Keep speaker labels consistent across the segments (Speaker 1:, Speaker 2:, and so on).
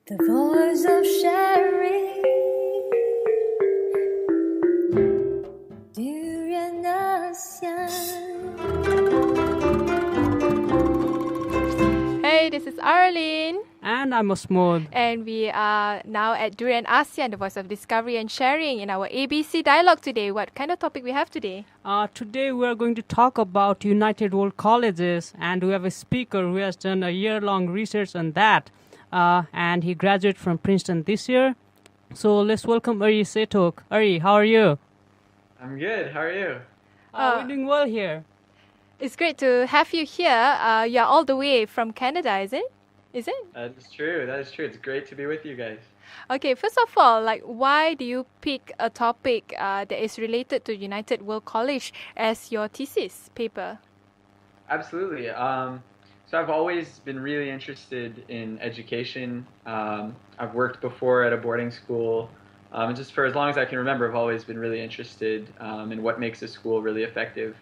Speaker 1: The voice of sharing during ASEAN.
Speaker 2: Hey, this is Arlene.
Speaker 3: And I'm Osmod.
Speaker 2: And we are now at Durian ASEAN, the voice of discovery and sharing, in our ABC dialogue today. What kind of topic we have today?
Speaker 3: Today we are going to talk about United World Colleges, and we have a speaker who has done a year-long research on that. And he graduated from Princeton this year. So let's welcome Ari Setok. Ari, how are you?
Speaker 4: I'm good. How are you?
Speaker 3: We're doing well here.
Speaker 2: It's great to have you here. You're all the way from Canada, is it?
Speaker 4: That is true. It's great to be with you guys.
Speaker 2: Okay, first of all, why do you pick a topic that is related to United World College as your thesis paper?
Speaker 4: Absolutely. So I've always been really interested in education. I've worked before at a boarding school. And just for as long as I can remember, I've always been really interested in what makes a school really effective.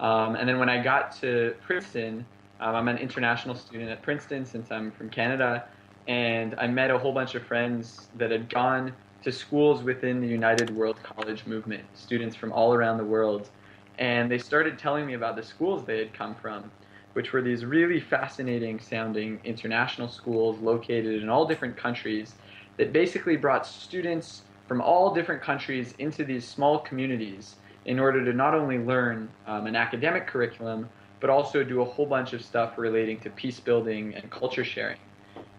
Speaker 4: And then when I got to Princeton, I'm an international student at Princeton since I'm from Canada, and I met a whole bunch of friends that had gone to schools within the United World College movement, students from all around the world, and they started telling me about the schools they had come from, which were these really fascinating sounding international schools located in all different countries that basically brought students from all different countries into these small communities in order to not only learn an academic curriculum, but also do a whole bunch of stuff relating to peace building and culture sharing.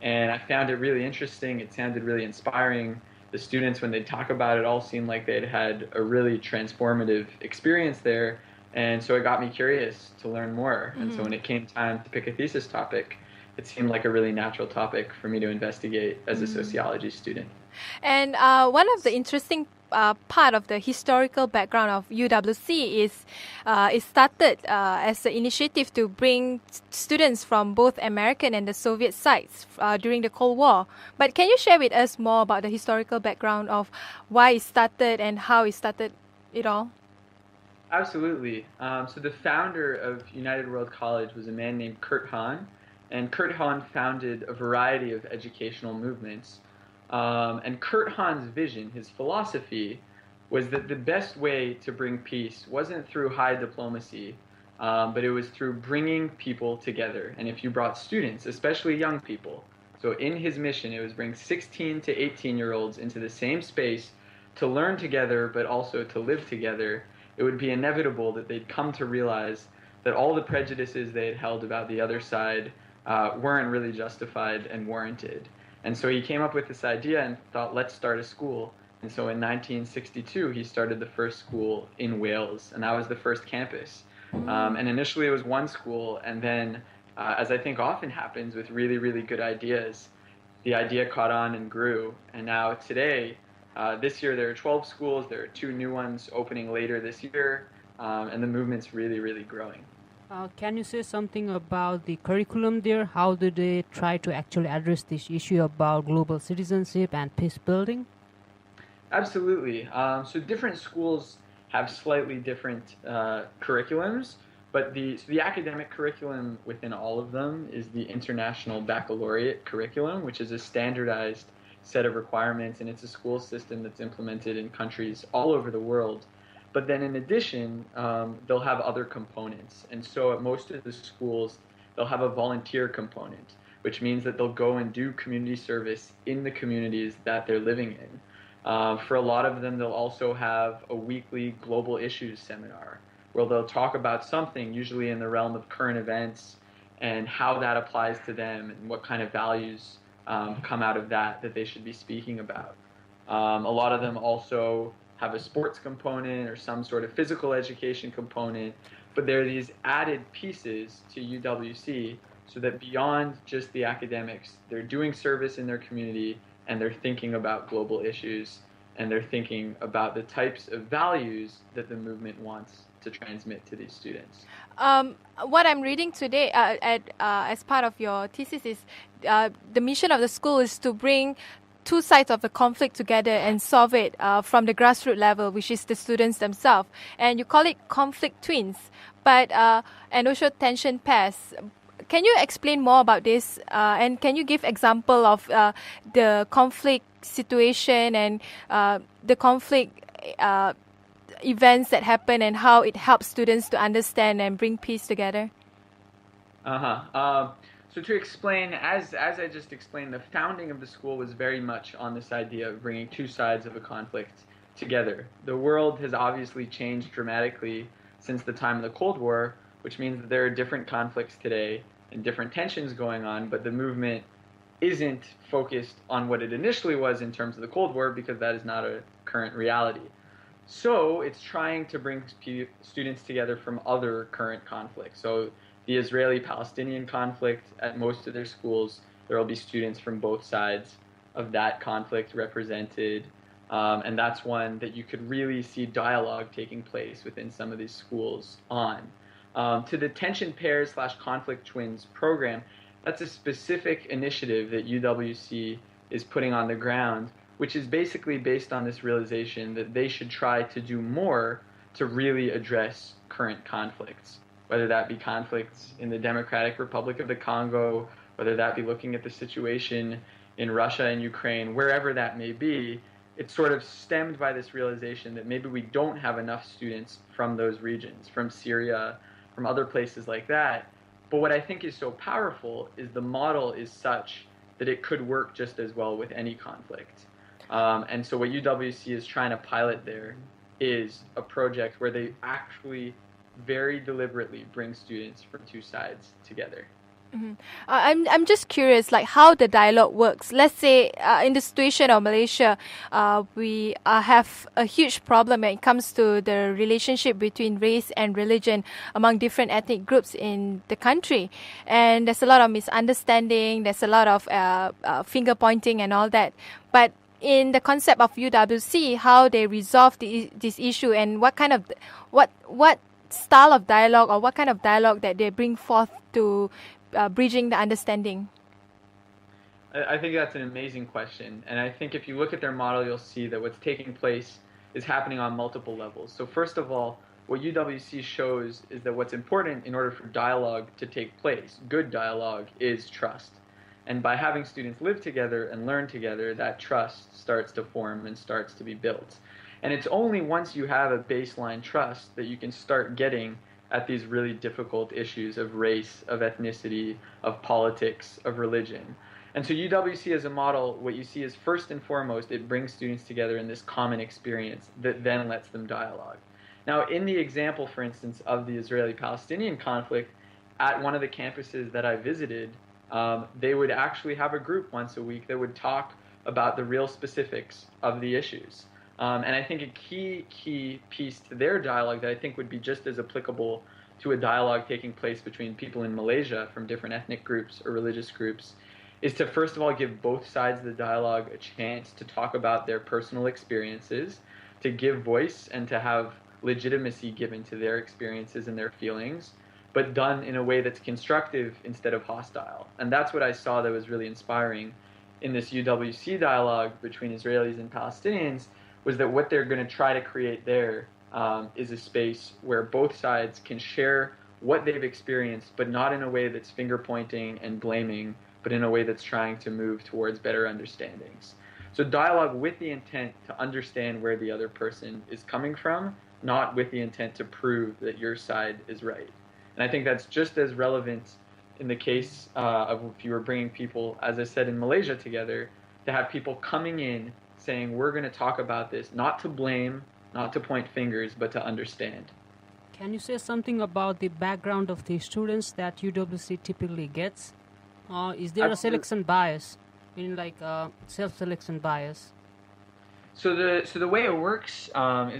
Speaker 4: And I found it really interesting. It sounded really inspiring. The students, when they talk about it, all seemed like they'd had a really transformative experience there. And so it got me curious to learn more. And so when it came time to pick a thesis topic, it seemed like a really natural topic for me to investigate as a sociology student.
Speaker 2: And one of the interesting part of the historical background of UWC is it started as an initiative to bring students from both American and the Soviet sites during the Cold War. But can you share with us more about the historical background of why it started and how it started it all?
Speaker 4: Absolutely. So the founder of United World College was a man named Kurt Hahn, and Kurt Hahn founded a variety of educational movements. And Kurt Hahn's vision, his philosophy, was that the best way to bring peace wasn't through high diplomacy, but it was through bringing people together. And if you brought students, especially young people, so in his mission, it was bring 16 to 18-year-olds into the same space to learn together, but also to live together, it would be inevitable that they'd come to realize that all the prejudices they had held about the other side weren't really justified and warranted. And so he came up with this idea and thought, let's start a school. And so in 1962, he started the first school in Wales, and that was the first campus. And initially it was one school, and then, as I think often happens with really, really good ideas, the idea caught on and grew. And now today, this year there are 12 schools, there are 2 new ones opening later this year, and the movement's really, really growing.
Speaker 3: Can you say something about the curriculum there? How do they try to actually address this issue about global citizenship and peace building?
Speaker 4: Absolutely. So different schools have slightly different curriculums, but the academic curriculum within all of them is the International Baccalaureate curriculum, which is a standardized set of requirements, and it's a school system that's implemented in countries all over the world. But then in addition, they'll have other components. And so at most of the schools, they'll have a volunteer component, which means that they'll go and do community service in the communities that they're living in. For a lot of them, they'll also have a weekly global issues seminar where they'll talk about something, usually in the realm of current events, and how that applies to them and what kind of values come out of that they should be speaking about. A lot of them also have a sports component or some sort of physical education component, but there are these added pieces to UWC so that beyond just the academics, they're doing service in their community and they're thinking about global issues and they're thinking about the types of values that the movement wants to transmit to these students.
Speaker 2: What I'm reading today as part of your thesis is the mission of the school is to bring two sides of the conflict together and solve it from the grassroots level, which is the students themselves. And you call it conflict twins, but and also tension pairs. Can you explain more about this? And can you give example of the conflict situation and the conflict events that happen and how it helps students to understand and bring peace together?
Speaker 4: So to explain, as I just explained, the founding of the school was very much on this idea of bringing two sides of a conflict together. The world has obviously changed dramatically since the time of the Cold War, which means that there are different conflicts today and different tensions going on, but the movement isn't focused on what it initially was in terms of the Cold War, because that is not a current reality. So it's trying to bring students together from other current conflicts. So the Israeli-Palestinian conflict, at most of their schools, there will be students from both sides of that conflict represented. And that's one that you could really see dialogue taking place within some of these schools on. To the Tension Pairs / Conflict Twins program, that's a specific initiative that UWC is putting on the ground, which is basically based on this realization that they should try to do more to really address current conflicts, whether that be conflicts in the Democratic Republic of the Congo, whether that be looking at the situation in Russia and Ukraine, wherever that may be. It's sort of stemmed by this realization that maybe we don't have enough students from those regions, from Syria, from other places like that. But what I think is so powerful is the model is such that it could work just as well with any conflict. And so what UWC is trying to pilot there is a project where they actually very deliberately bring students from two sides together.
Speaker 2: Mm-hmm. I'm just curious, like how the dialogue works. Let's say in the situation of Malaysia, we have a huge problem when it comes to the relationship between race and religion among different ethnic groups in the country, and there's a lot of misunderstanding. There's a lot of finger pointing and all that. But in the concept of UWC, how they resolve this issue and what kind of what style of dialogue or what kind of dialogue that they bring forth to bridging the understanding?
Speaker 4: I think that's an amazing question. And I think if you look at their model, you'll see that what's taking place is happening on multiple levels. So first of all, what UWC shows is that what's important in order for dialogue to take place, good dialogue, is trust. And by having students live together and learn together, that trust starts to form and starts to be built. And it's only once you have a baseline trust that you can start getting at these really difficult issues of race, of ethnicity, of politics, of religion. And so UWC as a model, what you see is first and foremost, it brings students together in this common experience that then lets them dialogue. Now, in the example, for instance, of the Israeli-Palestinian conflict, at one of the campuses that I visited, they would actually have a group once a week that would talk about the real specifics of the issues. And I think a key piece to their dialogue that I think would be just as applicable to a dialogue taking place between people in Malaysia from different ethnic groups or religious groups is to first of all give both sides of the dialogue a chance to talk about their personal experiences, to give voice and to have legitimacy given to their experiences and their feelings, but done in a way that's constructive instead of hostile. And that's what I saw that was really inspiring in this UWC dialogue between Israelis and Palestinians, was that what they're going to try to create there is a space where both sides can share what they've experienced, but not in a way that's finger-pointing and blaming, but in a way that's trying to move towards better understandings. So dialogue with the intent to understand where the other person is coming from, not with the intent to prove that your side is right. And I think that's just as relevant in the case of if you were bringing people, as I said, in Malaysia together, to have people coming in saying, we're going to talk about this, not to blame, not to point fingers, but to understand.
Speaker 3: Can you say something about the background of the students that UWC typically gets? Is there a selection bias, like self-selection bias?
Speaker 4: So the way it works is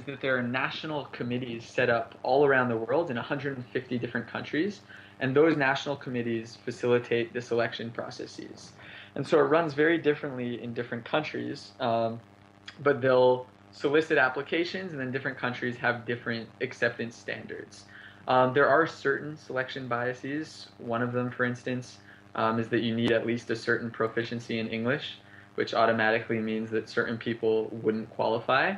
Speaker 4: that there are national committees set up all around the world in 150 different countries, and those national committees facilitate the selection processes. And so it runs very differently in different countries, but they'll solicit applications, and then different countries have different acceptance standards. There are certain selection biases. One of them, for instance, is that you need at least a certain proficiency in English, which automatically means that certain people wouldn't qualify.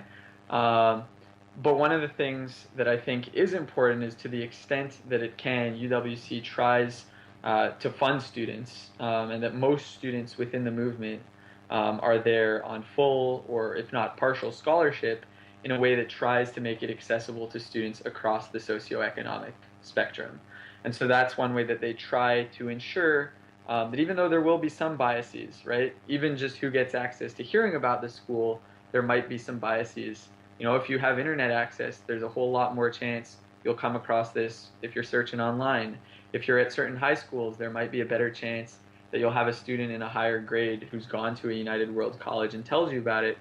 Speaker 4: But one of the things that I think is important is, to the extent that it can, UWC tries to fund students, and that most students within the movement are there on full or if not partial scholarship in a way that tries to make it accessible to students across the socioeconomic spectrum. And so that's one way that they try to ensure that even though there will be some biases, right, even just who gets access to hearing about the school, there might be some biases. You know, if you have internet access, there's a whole lot more chance you'll come across this if you're searching online. If you're at certain high schools, there might be a better chance that you'll have a student in a higher grade who's gone to a United World College and tells you about it.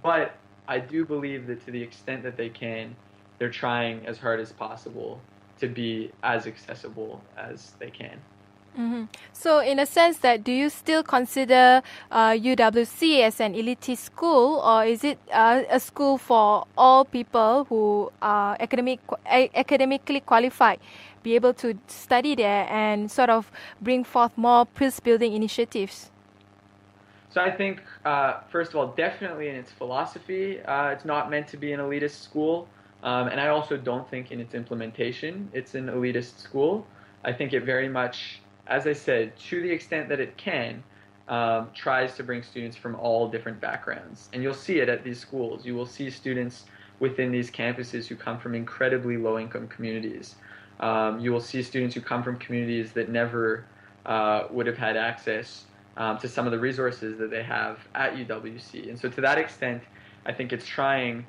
Speaker 4: But I do believe that to the extent that they can, they're trying as hard as possible to be as accessible as they can.
Speaker 2: Mm-hmm. So, in a sense, that do you still consider UWC as an elitist school, or is it a school for all people who are academically qualified, be able to study there and sort of bring forth more peace-building initiatives?
Speaker 4: So I think, first of all, definitely in its philosophy, it's not meant to be an elitist school. And I also don't think in its implementation it's an elitist school. I think it very much, as I said, to the extent that it can, tries to bring students from all different backgrounds. And you'll see it at these schools. You will see students within these campuses who come from incredibly low-income communities. You will see students who come from communities that never would have had access to some of the resources that they have at UWC. And so to that extent, I think it's trying,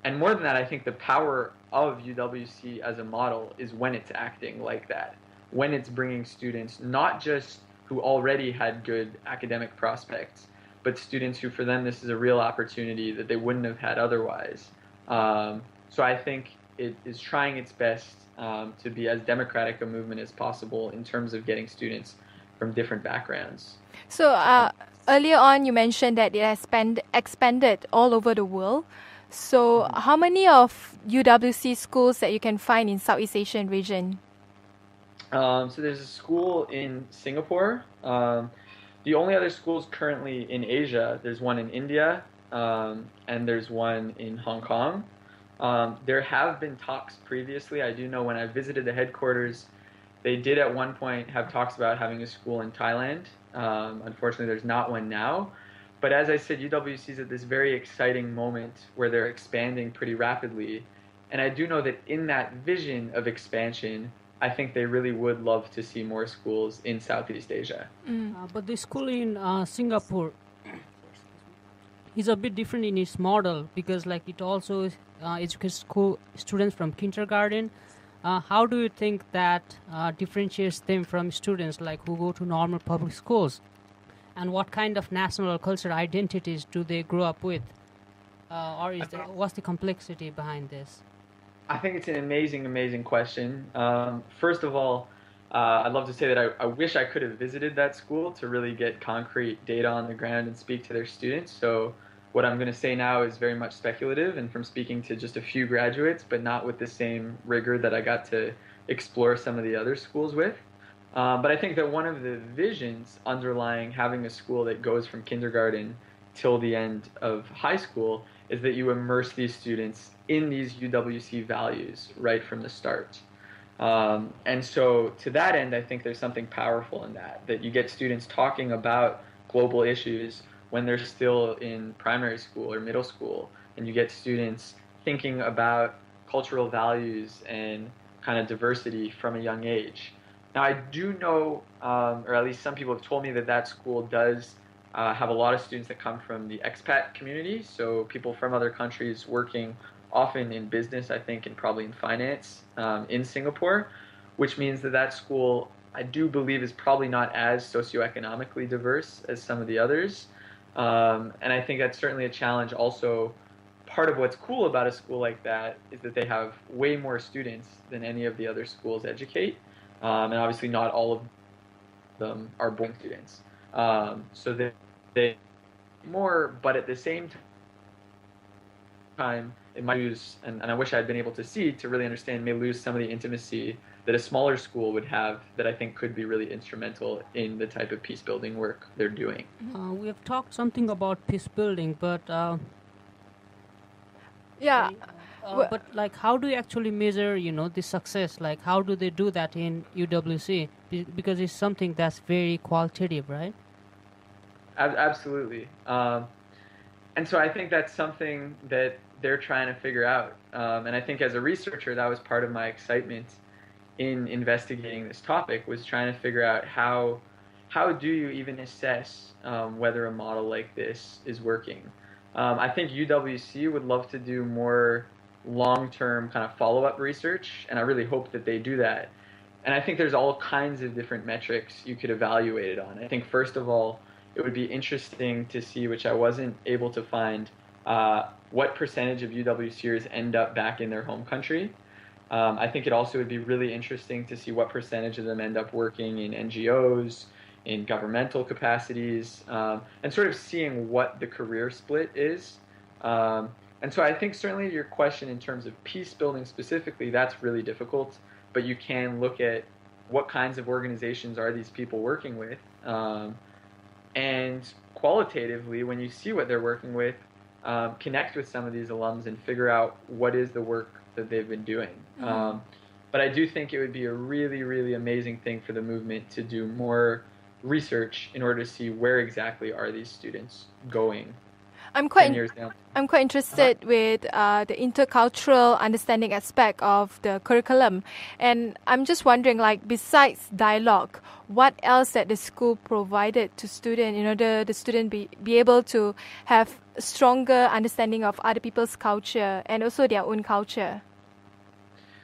Speaker 4: and more than that, I think the power of UWC as a model is when it's acting like that. When it's bringing students, not just who already had good academic prospects, but students who for them this is a real opportunity that they wouldn't have had otherwise. So I think it is trying its best to be as democratic a movement as possible in terms of getting students from different backgrounds.
Speaker 2: So earlier on you mentioned that it has expanded all over the world. So how many of UWC schools that you can find in Southeast Asian region?
Speaker 4: So there's a school in Singapore. The only other schools currently in Asia, there's one in India, and there's one in Hong Kong. There have been talks previously. I do know when I visited the headquarters, they did at one point have talks about having a school in Thailand. Unfortunately, there's not one now. But as I said, UWC is at this very exciting moment where they're expanding pretty rapidly. And I do know that in that vision of expansion, I think they really would love to see more schools in Southeast Asia.
Speaker 3: But the school in Singapore is a bit different in its model because like it also educates students from kindergarten. How do you think that differentiates them from students like who go to normal public schools? And what kind of national or cultural identities do they grow up with? Or what's the complexity behind this?
Speaker 4: I think it's an amazing, amazing question. First of all, I'd love to say that I wish I could have visited that school to really get concrete data on the ground and speak to their students. So what I'm going to say now is very much speculative and from speaking to just a few graduates, but not with the same rigor that I got to explore some of the other schools with. But I think that one of the visions underlying having a school that goes from kindergarten till the end of high school is that you immerse these students in these UWC values right from the start. And so to that end, I think there's something powerful in that you get students talking about global issues when they're still in primary school or middle school, and you get students thinking about cultural values and kind of diversity from a young age. Now, I do know, or at least some people have told me that school does have a lot of students that come from the expat community, so people from other countries working often in business, I think, and probably in finance in Singapore, which means that school, I do believe, is probably not as socioeconomically diverse as some of the others. And I think that's certainly a challenge. Also, part of what's cool about a school like that is that they have way more students than any of the other schools educate. And obviously not all of them are born students. So they more, but at the same time, it might lose, and I wish I had been able to see to really understand, may lose some of the intimacy that a smaller school would have that I think could be really instrumental in the type of peace building work they're doing.
Speaker 3: We have talked something about peace building, but
Speaker 2: Yeah.
Speaker 3: but like how do you actually measure, the success? Like how do they do that in UWC? because it's something that's very qualitative, right?
Speaker 4: Absolutely. And so I think that's something that they're trying to figure out. And I think as a researcher, that was part of my excitement in investigating this topic, was trying to figure out how do you even assess whether a model like this is working. I think UWC would love to do more long-term kind of follow-up research, and I really hope that they do that. And I think there's all kinds of different metrics you could evaluate it on. I think first of all, it would be interesting to see, which I wasn't able to find, what percentage of UWCers end up back in their home country. I think it also would be really interesting to see what percentage of them end up working in NGOs, in governmental capacities, and sort of seeing what the career split is. And so I think certainly your question in terms of peace building specifically, that's really difficult, but you can look at what kinds of organizations are these people working with. And qualitatively, when you see what they're working with, connect with some of these alums and figure out what is the work that they've been doing. But I do think it would be a really, really amazing thing for the movement to do more research in order to see where exactly are these students going
Speaker 2: I'm
Speaker 4: 10
Speaker 2: quite
Speaker 4: years down.
Speaker 2: I'm quite interested with the intercultural understanding aspect of the curriculum, and I'm just wondering, like, besides dialogue, what else that the school provided to student in order the student be able to have stronger understanding of other people's culture and also their own culture.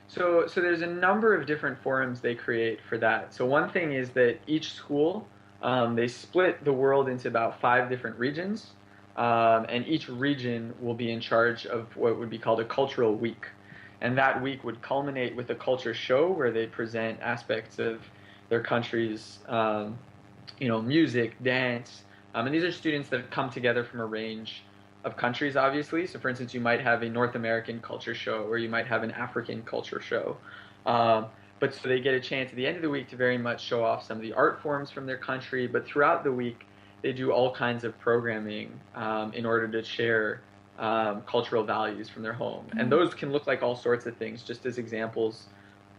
Speaker 4: So there's a number of different forums they create for that. So one thing is that each school, they split the world into about 5 different regions, and each region will be in charge of what would be called a cultural week. And that week would culminate with a culture show where they present aspects of their country's, music, dance. And these are students that come together from a range of countries, obviously. So for instance, you might have a North American culture show, or you might have an African culture show. But so they get a chance at the end of the week to very much show off some of the art forms from their country. But throughout the week, they do all kinds of programming in order to share cultural values from their home. And those can look like all sorts of things. Just as examples,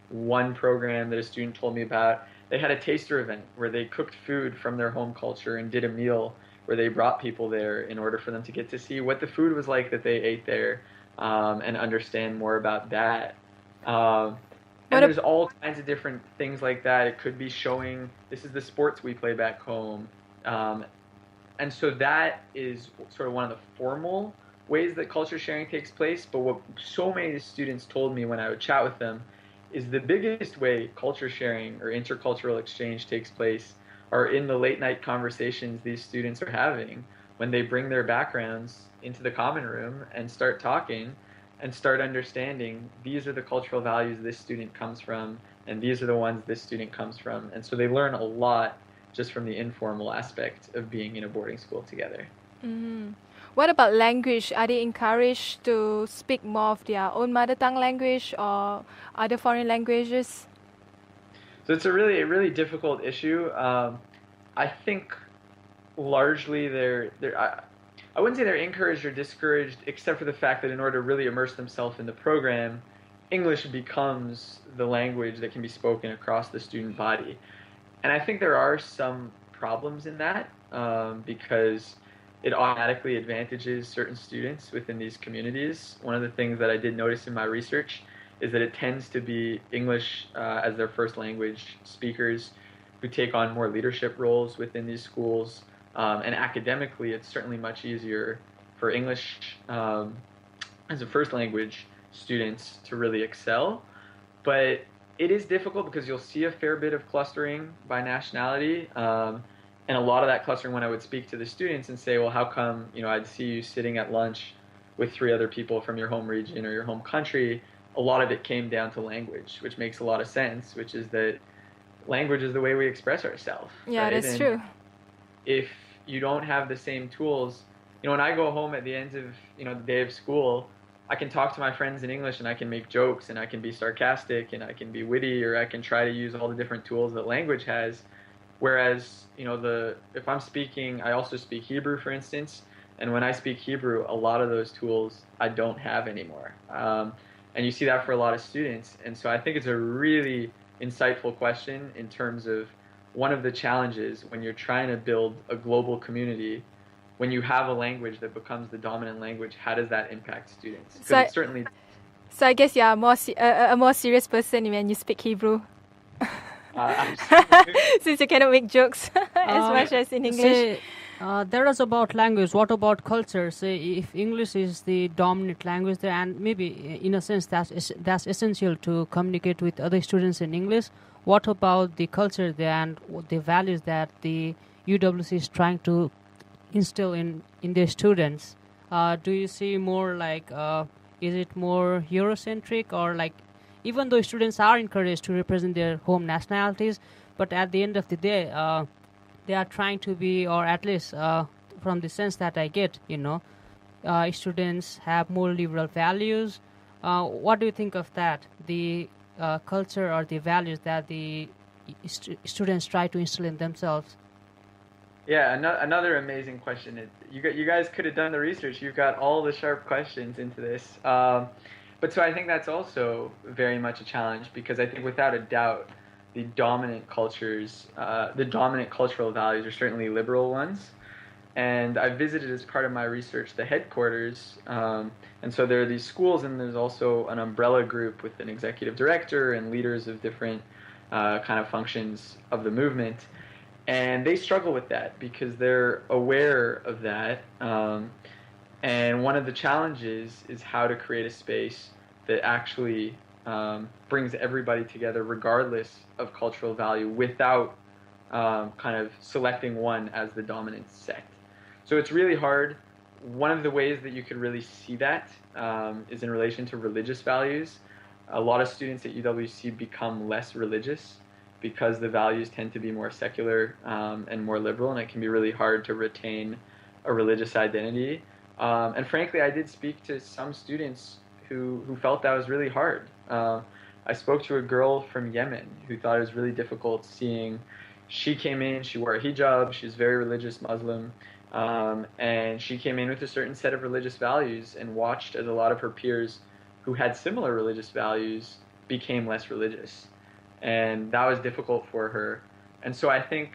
Speaker 4: one program that a student told me about, they had a taster event where they cooked food from their home culture and did a meal where they brought people there in order for them to get to see what the food was like that they ate there, and understand more about that. And there's all kinds of different things like that. It could be showing, this is the sports we play back home. And so that is sort of one of the formal ways that culture sharing takes place. But what so many students told me when I would chat with them is the biggest way culture sharing or intercultural exchange takes place are in the late night conversations these students are having when they bring their backgrounds into the common room and start talking and start understanding, these are the cultural values this student comes from, and these are the ones this student comes from. And so they learn a lot just from the informal aspect of being in a boarding school together.
Speaker 2: What about language? Are they encouraged to speak more of their own mother tongue language or other foreign languages?
Speaker 4: So it's a really difficult issue. I think largely I wouldn't say they're encouraged or discouraged, except for the fact that in order to really immerse themselves in the program, English becomes the language that can be spoken across the student body. And I think there are some problems in that, because it automatically advantages certain students within these communities. One of the things that I did notice in my research is that it tends to be English as their first language speakers who take on more leadership roles within these schools. And academically, it's certainly much easier for English as a first language students to really excel. But it is difficult because you'll see a fair bit of clustering by nationality. And a lot of that clustering, when I would speak to the students and say, well, how come, I'd see you sitting at lunch with 3 other people from your home region or your home country, a lot of it came down to language, which makes a lot of sense, which is that language is the way we express ourselves.
Speaker 2: Yeah,
Speaker 4: right?
Speaker 2: that's true.
Speaker 4: If you don't have the same tools, when I go home at the end of, the day of school, I can talk to my friends in English and I can make jokes and I can be sarcastic and I can be witty, or I can try to use all the different tools that language has. Whereas, if I'm speaking, I also speak Hebrew, for instance, and when I speak Hebrew, a lot of those tools I don't have anymore. And you see that for a lot of students. And so I think it's a really insightful question in terms of one of the challenges when you're trying to build a global community. When you have a language that becomes the dominant language, how does that impact students?
Speaker 2: So,
Speaker 4: Because it certainly.
Speaker 2: so I guess you are a more serious person when you speak Hebrew,
Speaker 4: Absolutely.
Speaker 2: since you cannot make jokes as much as in English.
Speaker 3: Say, that is about language. What about culture? Say, if English is the dominant language there, and maybe in a sense that's essential to communicate with other students in English. What about the culture there and the values that the UWC is trying to instill in their students? Do you see more like, is it more Eurocentric, or like, even though students are encouraged to represent their home nationalities, but at the end of the day, they are trying to be, or at least from the sense that I get, students have more liberal values. What do you think of that? The culture or the values that the students try to instill in themselves?
Speaker 4: Yeah, another amazing question. You guys could have done the research. You've got all the sharp questions into this. But so I think that's also very much a challenge, because I think without a doubt, the dominant cultural values are certainly liberal ones. And I visited, as part of my research, the headquarters. And so there are these schools, and there's also an umbrella group with an executive director and leaders of different kind of functions of the movement. And they struggle with that because they're aware of that. And one of the challenges is how to create a space that actually brings everybody together regardless of cultural value, without kind of selecting one as the dominant sect. So it's really hard. One of the ways that you could really see that is in relation to religious values. A lot of students at UWC become less religious because the values tend to be more secular and more liberal, and it can be really hard to retain a religious identity. And frankly, I did speak to some students who felt that was really hard. I spoke to a girl from Yemen who thought it was really difficult seeing. She came in, she wore a hijab, she's very religious Muslim, and she came in with a certain set of religious values and watched as a lot of her peers who had similar religious values became less religious. And that was difficult for her. And so I think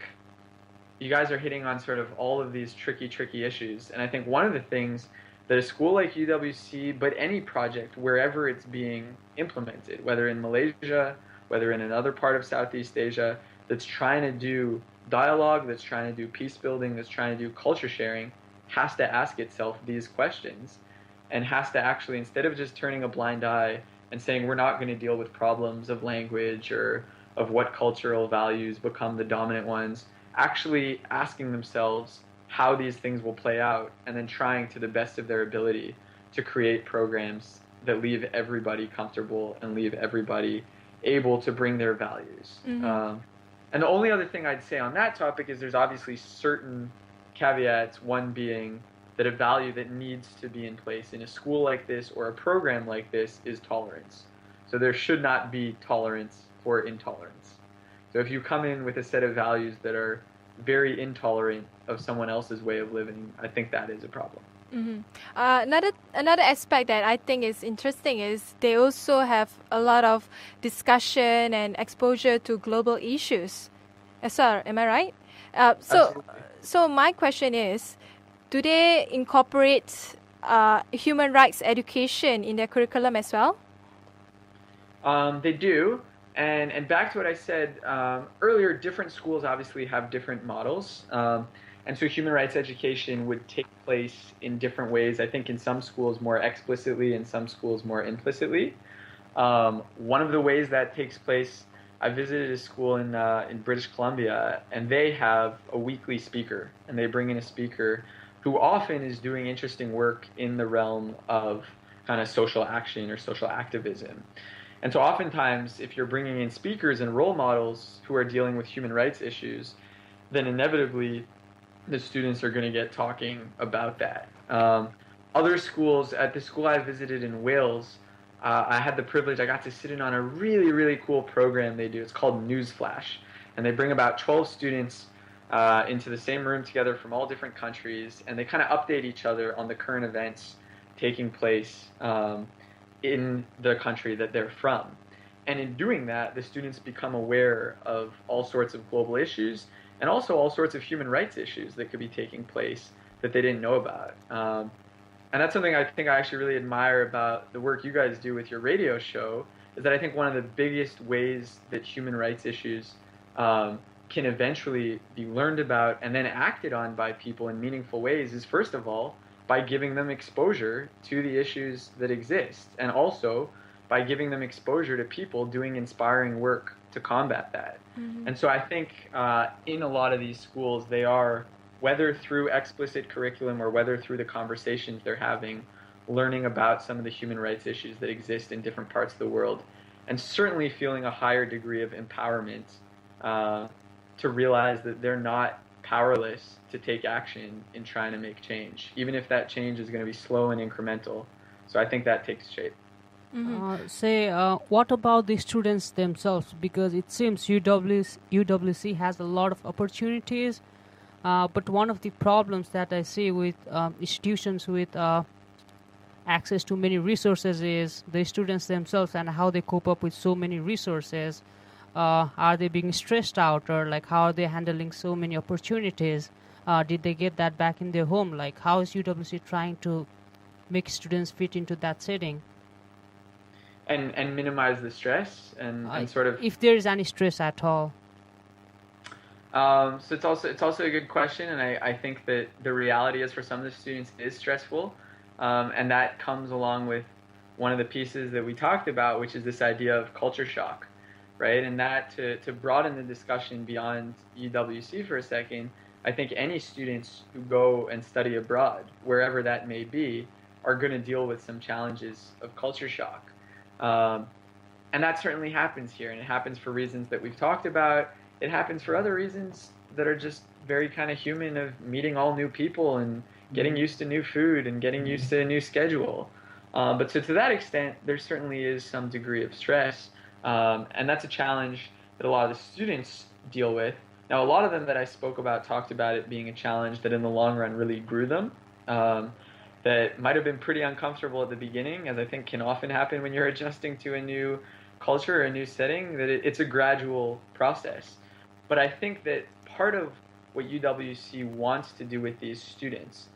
Speaker 4: you guys are hitting on sort of all of these tricky issues. And I think one of the things that a school like UWC, but any project wherever it's being implemented, whether in Malaysia, whether in another part of Southeast Asia, that's trying to do dialogue, that's trying to do peace building, that's trying to do culture sharing, has to ask itself these questions, and has to actually, instead of just turning a blind eye and saying we're not going to deal with problems of language or of what cultural values become the dominant ones, actually asking themselves how these things will play out, and then trying to the best of their ability to create programs that leave everybody comfortable and leave everybody able to bring their values. Mm-hmm. And the only other thing I'd say on that topic is there's obviously certain caveats, one being that a value that needs to be in place in a school like this or a program like this is tolerance. So there should not be tolerance for intolerance. So if you come in with a set of values that are very intolerant of someone else's way of living, I think that is a problem.
Speaker 2: Mm-hmm. Another aspect that I think is interesting is they also have a lot of discussion and exposure to global issues as well. Am I right? So my question is, do they incorporate human rights education in their curriculum as well?
Speaker 4: They do. And back to what I said earlier, different schools obviously have different models. And so human rights education would take place in different ways. I think in some schools more explicitly, in some schools more implicitly. One of the ways that takes place, I visited a school in British Columbia, and they have a weekly speaker. And they bring in a speaker who often is doing interesting work in the realm of kind of social action or social activism. And so oftentimes, if you're bringing in speakers and role models who are dealing with human rights issues, then inevitably the students are going to get talking about that. Other schools, at the school I visited in Wales, I had the privilege, I got to sit in on a really cool program they do. It's called Newsflash. And they bring about 12 students into the same room together from all different countries, and they kind of update each other on the current events taking place in the country that they're from. And in doing that, the students become aware of all sorts of global issues and also all sorts of human rights issues that could be taking place that they didn't know about. And that's something I think I actually really admire about the work you guys do with your radio show, is that I think one of the biggest ways that human rights issues can eventually be learned about and then acted on by people in meaningful ways is, first of all, by giving them exposure to the issues that exist, and also by giving them exposure to people doing inspiring work to combat that. Mm-hmm. And so I think in a lot of these schools, they are, whether through explicit curriculum or whether through the conversations they're having, learning about some of the human rights issues that exist in different parts of the world, and certainly feeling a higher degree of empowerment to realize that they're not powerless to take action in trying to make change, even if that change is going to be slow and incremental. So I think that takes shape.
Speaker 3: Mm-hmm. What about the students themselves? Because it seems UWC has a lot of opportunities, but one of the problems that I see with institutions with access to many resources is the students themselves and how they cope up with so many resources. Are they being stressed out, or like how are they handling so many opportunities? Did they get that back in their home? Like, how is UWC trying to make students fit into that setting?
Speaker 4: And minimize the stress and sort of,
Speaker 3: if there is any stress at all.
Speaker 4: So it's also a good question, and I think that the reality is for some of the students it is stressful, and that comes along with one of the pieces that we talked about, which is this idea of culture shock, right? And that to broaden the discussion beyond UWC for a second, I think any students who go and study abroad, wherever that may be, are going to deal with some challenges of culture shock. And that certainly happens here, and it happens for reasons that we've talked about. It happens for other reasons that are just very kind of human, of meeting all new people and getting used to new food and getting used to a new schedule. But so to that extent, there certainly is some degree of stress, and that's a challenge that a lot of the students deal with. Now, a lot of them that I spoke about talked about it being a challenge that in the long run really grew them. That might have been pretty uncomfortable at the beginning, as I think can often happen when you're adjusting to a new culture or a new setting, that it's a gradual process. But I think that part of what UWC wants to do with these students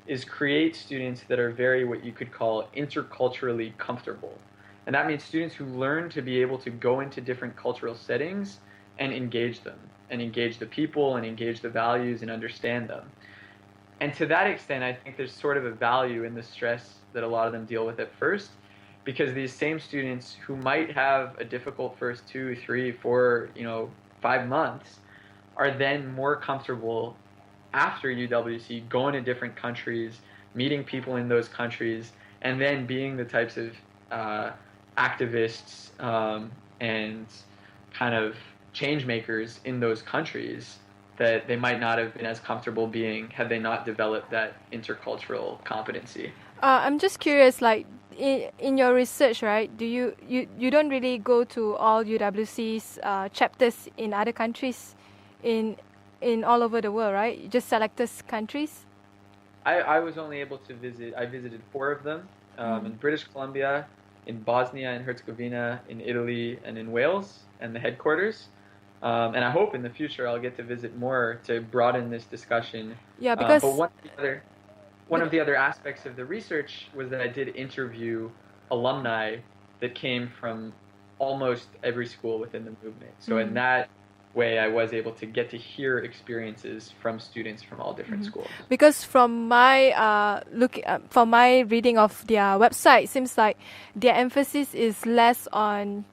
Speaker 4: is create students that are very, what you could call, interculturally comfortable. And that means students who learn to be able to go into different cultural settings and engage them, and engage the people, and engage the values, and understand them. And to that extent, I think there's sort of a value in the stress that a lot of them deal with at first, because these same students who might have a difficult first 2, 3, 4, 5 months are then more comfortable after UWC going to different countries, meeting people in those countries, and then being the types of activists and kind of change makers in those countries that they might not have been as comfortable being had they not developed that intercultural competency.
Speaker 2: I'm just curious, like in your research, right? Do you don't really go to all UWC's chapters in other countries, in all over the world, right? You just selected countries.
Speaker 4: I was only able to visit. I visited 4 of them in British Columbia, in Bosnia and Herzegovina, in Italy, and in Wales, and the headquarters. And I hope in the future I'll get to visit more to broaden this discussion.
Speaker 2: Yeah, because
Speaker 4: but one of the other aspects of the research was that I did interview alumni that came from almost every school within the movement. So in that way, I was able to get to hear experiences from students from all different schools.
Speaker 2: Because from my from my reading of their website, it seems like their emphasis is less on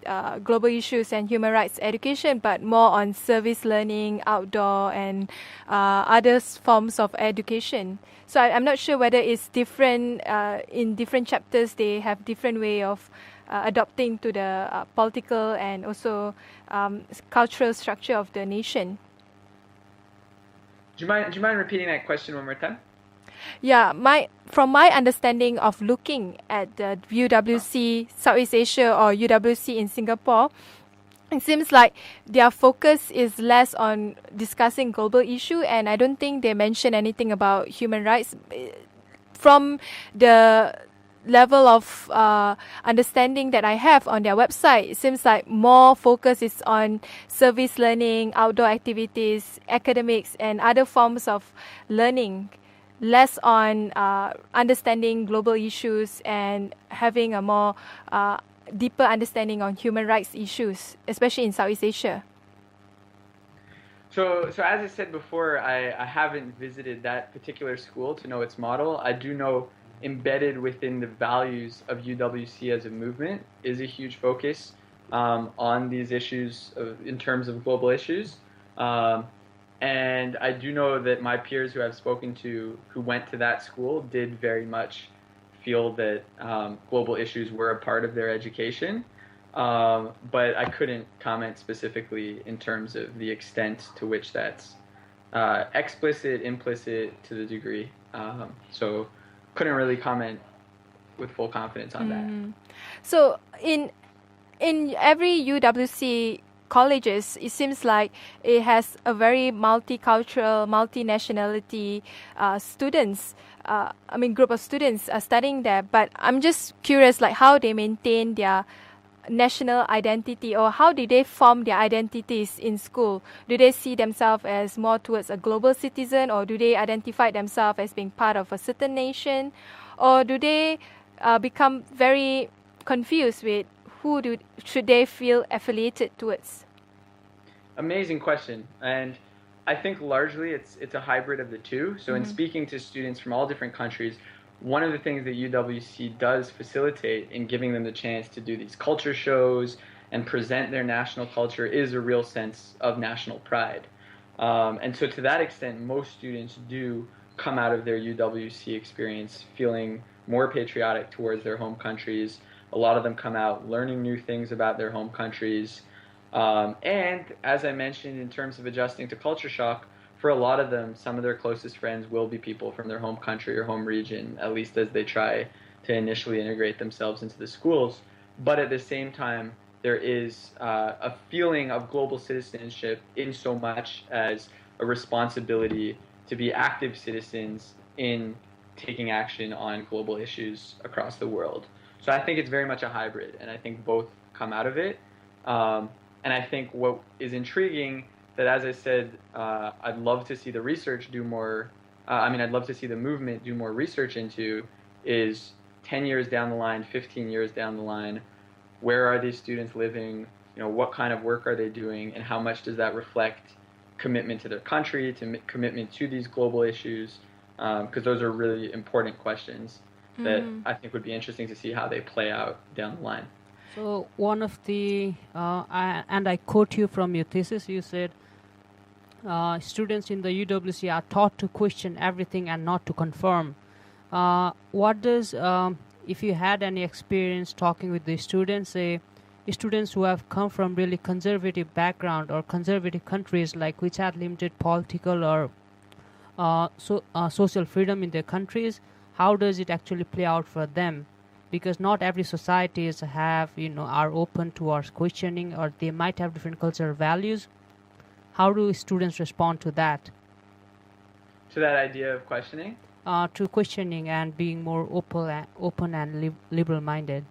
Speaker 2: global issues and human rights education, but more on service learning, outdoor, and other forms of education. So I'm not sure whether it's different in different chapters. They have different way of adopting to the political and also cultural structure of the nation.
Speaker 4: Do you mind repeating that question one more time?
Speaker 2: Yeah, from my understanding of looking at the UWC Southeast Asia or UWC in Singapore, it seems like their focus is less on discussing global issue, and I don't think they mention anything about human rights. From the level of understanding that I have on their website, it seems like more focus is on service learning, outdoor activities, academics, and other forms of learning, less on understanding global issues and having a more deeper understanding on human rights issues, especially in Southeast Asia.
Speaker 4: So as I said before, I haven't visited that particular school to know its model. I do know embedded within the values of UWC as a movement is a huge focus on these issues in terms of global issues. And I do know that my peers who I've spoken to who went to that school did very much feel that global issues were a part of their education. But I couldn't comment specifically in terms of the extent to which that's explicit, implicit to the degree. So couldn't really comment with full confidence on that.
Speaker 2: So in every UWC colleges, it seems like it has a very multicultural, multinationality students. Group of students are studying there. But I'm just curious, like how they maintain their national identity, or how do they form their identities in school? Do they see themselves as more towards a global citizen, or do they identify themselves as being part of a certain nation, or do they become very confused with should they feel affiliated towards?
Speaker 4: Amazing question, and I think largely it's a hybrid of the two. So in speaking to students from all different countries, one of the things that UWC does facilitate in giving them the chance to do these culture shows and present their national culture is a real sense of national pride. And so to that extent, most students do come out of their UWC experience feeling more patriotic towards their home countries. A lot of them come out learning new things about their home countries. And as I mentioned, in terms of adjusting to culture shock, for a lot of them, some of their closest friends will be people from their home country or home region, at least as they try to initially integrate themselves into the schools. But at the same time, there is a feeling of global citizenship in so much as a responsibility to be active citizens in taking action on global issues across the world. So I think it's very much a hybrid, and I think both come out of it. And I think what is intriguing, that as I said, I'd love to see the research do more, I'd love to see the movement do more research into, is 10 years down the line, 15 years down the line, where are these students living, what kind of work are they doing, and how much does that reflect commitment to their country, commitment to these global issues, because those are really important questions that I think would be interesting to see how they play out down the line.
Speaker 3: So one of the, and I quote you from your thesis, you said, students in the UWC are taught to question everything and not to conform. What does, if you had any experience talking with the students, say students who have come from really conservative background or conservative countries, like which had limited political or social freedom in their countries, how does it actually play out for them? Because not every societies have, are open towards questioning, or they might have different cultural values. How do students respond to that?
Speaker 4: To that idea of questioning?
Speaker 3: To questioning and being more open and liberal-minded.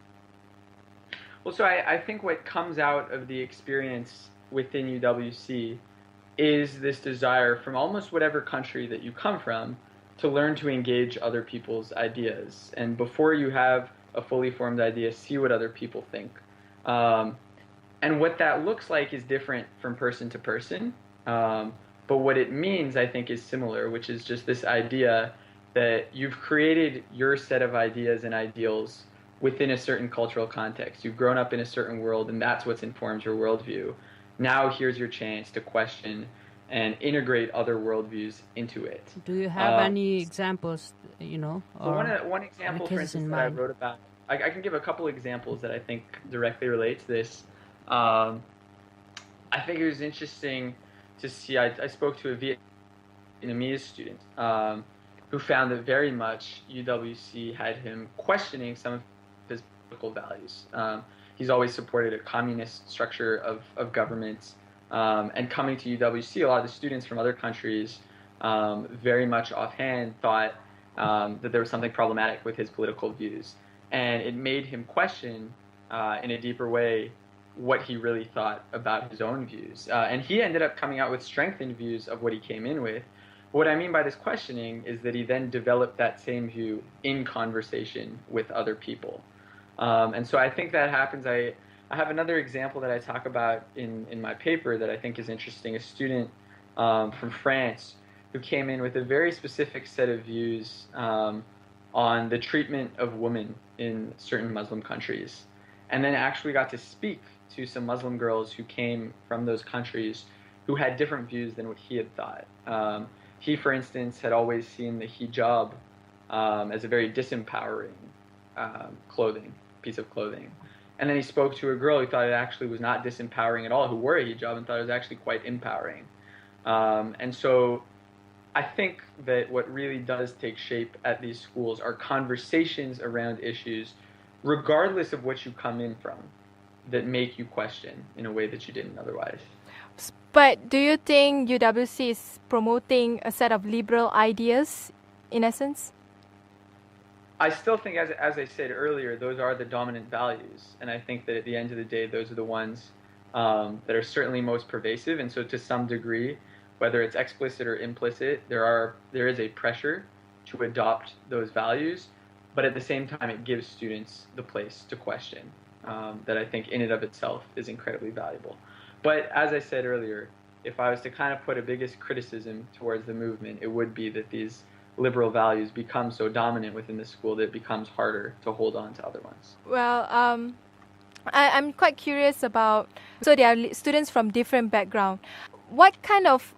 Speaker 4: Well, so I think what comes out of the experience within UWC is this desire from almost whatever country that you come from to learn to engage other people's ideas. And before you have a fully formed idea, see what other people think. And what that looks like is different from person to person. But what it means, I think, is similar, which is just this idea that you've created your set of ideas and ideals within a certain cultural context. You've grown up in a certain world, and that's what informs your worldview. Now here's your chance to question and integrate other worldviews into it.
Speaker 3: Do you have any examples,
Speaker 4: So one example, for instance, that I wrote about, I can give a couple examples that I think directly relate to this. I think it was interesting to see, I spoke to a Vietnamese student who found that very much UWC had him questioning some of his political values. He's always supported a communist structure of government. And coming to UWC, a lot of the students from other countries very much offhand thought that there was something problematic with his political views. and it made him question in a deeper way what he really thought about his own views. And he ended up coming out with strengthened views of what he came in with. What I mean by this questioning is that he then developed that same view in conversation with other people. And so I think that happens. I have another example that I talk about in my paper that I think is interesting. A student from France who came in with a very specific set of views on the treatment of women in certain Muslim countries, and then actually got to speak to some Muslim girls who came from those countries who had different views than what he had thought. He, for instance, had always seen the hijab as a very disempowering piece of clothing. And then he spoke to a girl who thought it actually was not disempowering at all, who wore a hijab and thought it was actually quite empowering. And so I think that what really does take shape at these schools are conversations around issues, regardless of what you come in from, that make you question in a way that you didn't otherwise.
Speaker 2: But do you think UWC is promoting a set of liberal ideas, in essence?
Speaker 4: I still think, as I said earlier, those are the dominant values. And I think that at the end of the day, those are the ones that are certainly most pervasive. And so to some degree, whether it's explicit or implicit, there is a pressure to adopt those values. But at the same time, it gives students the place to question that I think in and of itself is incredibly valuable. But as I said earlier, if I was to kind of put a biggest criticism towards the movement, it would be that these liberal values become so dominant within the school that it becomes harder to hold on to other ones.
Speaker 2: Well, I'm quite curious about, so there are students from different backgrounds. What kind of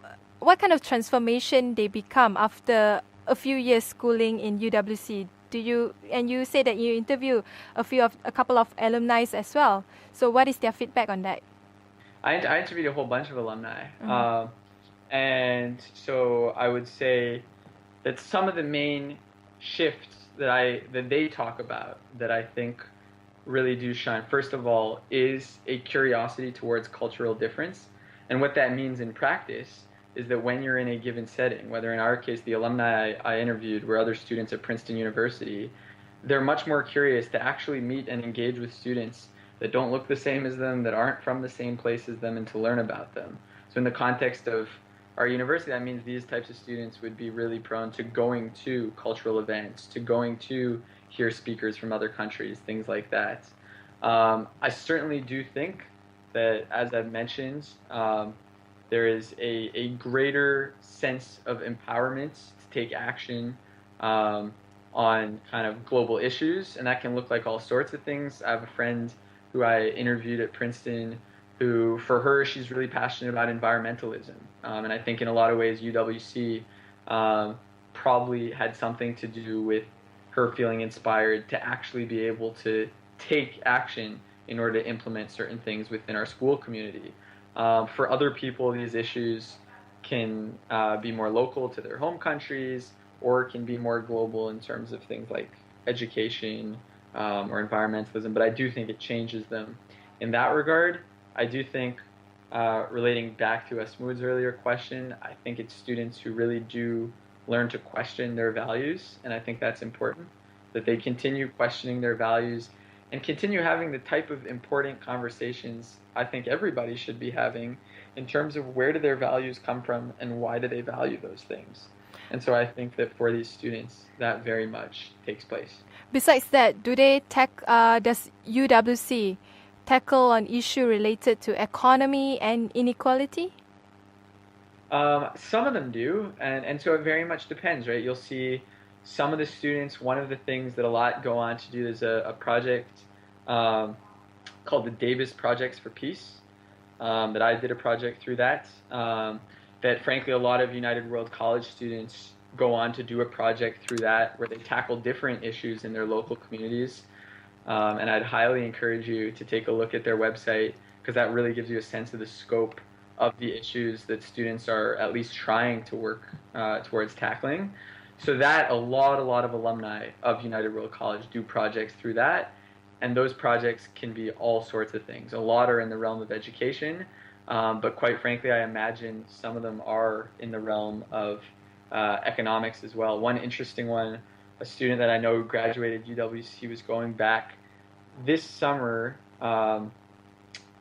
Speaker 2: transformation they become after a few years schooling in UWC? And you say that you interview a couple of alumni as well. So what is their feedback on that?
Speaker 4: I interviewed a whole bunch of alumni.
Speaker 2: Mm-hmm.
Speaker 4: And so I would say that some of the main shifts that they talk about that I think really do shine, first of all, is a curiosity towards cultural difference. And what that means in practice is that when you're in a given setting, whether in our case the alumni I interviewed were other students at Princeton University, they're much more curious to actually meet and engage with students that don't look the same as them, that aren't from the same place as them, and to learn about them. So in the context of our university, that means these types of students would be really prone to going to cultural events, to going to hear speakers from other countries, things like that. I certainly do think that, as I've mentioned, there is a greater sense of empowerment to take action on kind of global issues, and that can look like all sorts of things. I have a friend who I interviewed at Princeton who, for her, she's really passionate about environmentalism. And I think in a lot of ways UWC probably had something to do with her feeling inspired to actually be able to take action in order to implement certain things within our school community. For other people, these issues can be more local to their home countries, or can be more global in terms of things like education or environmentalism. But I do think it changes them in that regard. I do think, relating back to Asmood's earlier question, I think it's students who really do learn to question their values, and I think that's important, that they continue questioning their values and continue having the type of important conversations I think everybody should be having in terms of where do their values come from and why do they value those things. And so I think that for these students, that very much takes place.
Speaker 2: Besides that, does UWC tackle an issue related to economy and inequality?
Speaker 4: Some of them do, and so it very much depends, right? You'll see some of the students, one of the things that a lot go on to do is a project called the Davis Projects for Peace, that I did a project through that frankly a lot of United World College students go on to do a project through that where they tackle different issues in their local communities. And I'd highly encourage you to take a look at their website, because that really gives you a sense of the scope of the issues that students are at least trying to work towards tackling. So that a lot of alumni of United World College do projects through that, and those projects can be all sorts of things. A lot are in the realm of education, but quite frankly, I imagine some of them are in the realm of economics as well. One interesting one a student that I know who graduated UWC was going back this summer.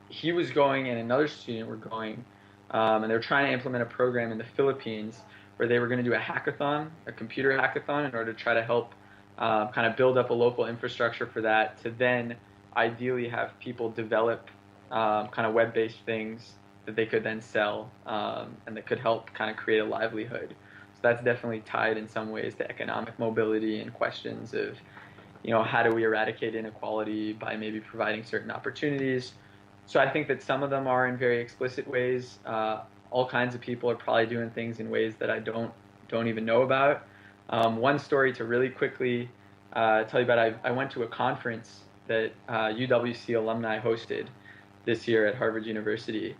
Speaker 4: He was going and another student were going, and they were trying to implement a program in the Philippines where they were going to do a hackathon, a computer hackathon, in order to try to help kind of build up a local infrastructure for that, to then ideally have people develop kind of web-based things that they could then sell, and that could help kind of create a livelihood. So that's definitely tied in some ways to economic mobility and questions of, how do we eradicate inequality by maybe providing certain opportunities. So I think that some of them are in very explicit ways. All kinds of people are probably doing things in ways that I don't even know about. One story to really quickly tell you about, I went to a conference that UWC alumni hosted this year at Harvard University.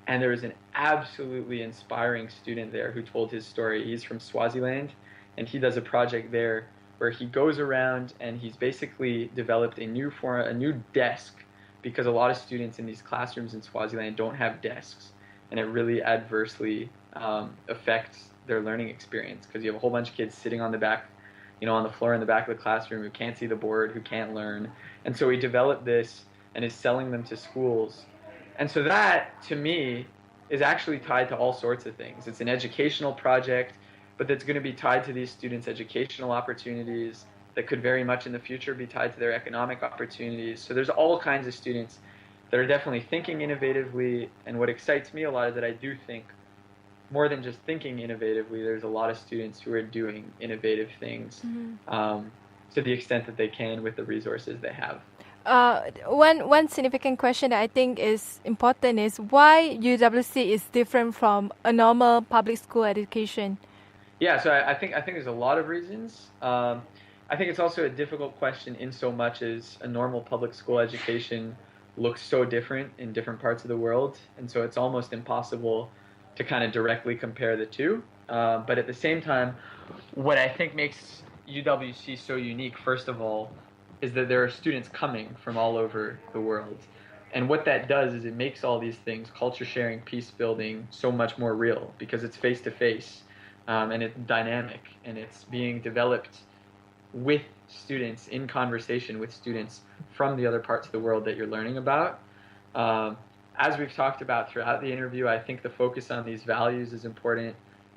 Speaker 4: And there was an absolutely inspiring student there who told his story. He's from Swaziland, and he does a project there where he goes around and he's basically developed a new desk, because a lot of students in these classrooms in Swaziland don't have desks, and it really adversely affects their learning experience, because you have a whole bunch of kids sitting on the back, on the floor in the back of the classroom, who can't see the board, who can't learn. And so he developed this and is selling them to schools. And so that, to me, is actually tied to all sorts of things. It's an educational project, but that's going to be tied to these students' educational opportunities, that could very much in the future be tied to their economic opportunities. So there's all kinds of students that are definitely thinking innovatively, and what excites me a lot is that I do think, more than just thinking innovatively, there's a lot of students who are doing innovative things to the extent that they can with the resources they have.
Speaker 2: One significant question that I think is important is why UWC is different from a normal public school education.
Speaker 4: Yeah, so I think there's a lot of reasons. I think it's also a difficult question in so much as a normal public school education looks so different in different parts of the world, and so it's almost impossible to kind of directly compare the two. But at the same time, what I think makes UWC so unique, first of all, is that there are students coming from all over the world. And what that does is it makes all these things, culture sharing, peace building, so much more real, because it's face to face, and it's dynamic, and it's being developed with students, in conversation with students from the other parts of the world that you're learning about. As we've talked about throughout the interview, I think the focus on these values is important.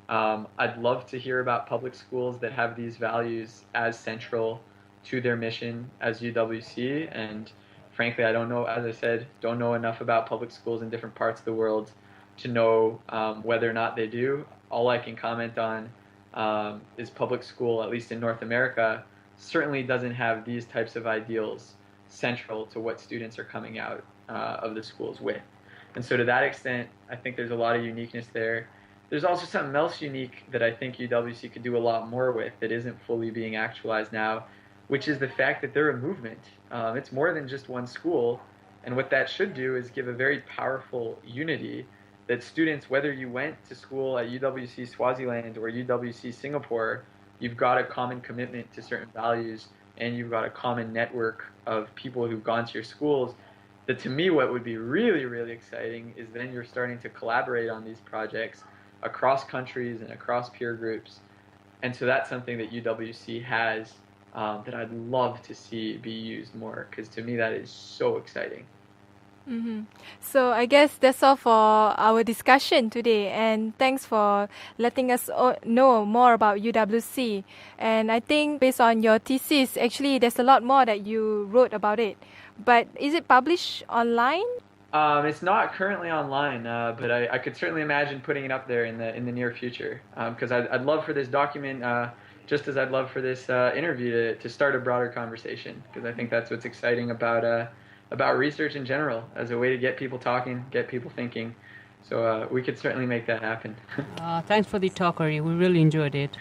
Speaker 4: I'd love to hear about public schools that have these values as central to their mission as UWC, and frankly, I don't know, as I said, don't know enough about public schools in different parts of the world to know whether or not they do. All I can comment on is public school, at least in North America, certainly doesn't have these types of ideals central to what students are coming out of the schools with. And so to that extent, I think there's a lot of uniqueness there. There's also something else unique that I think UWC could do a lot more with that isn't fully being actualized now, which is the fact that they're a movement. It's more than just one school, and what that should do is give a very powerful unity that students, whether you went to school at UWC Swaziland or UWC Singapore, you've got a common commitment to certain values, and you've got a common network of people who've gone to your schools. That, to me, what would be really, really exciting is then you're starting to collaborate on these projects across countries and across peer groups. And so that's something that UWC has that I'd love to see be used more, because to me that is so exciting.
Speaker 2: Mm-hmm. So I guess that's all for our discussion today, and thanks for letting us know more about UWC. And I think based on your thesis, actually there's a lot more that you wrote about it. But is it published online?
Speaker 4: It's not currently online, but I could certainly imagine putting it up there in the near future, because I'd love for this document, just as I'd love for this interview to start a broader conversation, because I think that's what's exciting about research in general, as a way to get people talking, get people thinking. So we could certainly make that happen.
Speaker 3: Thanks for the talk, Ari. We really enjoyed it.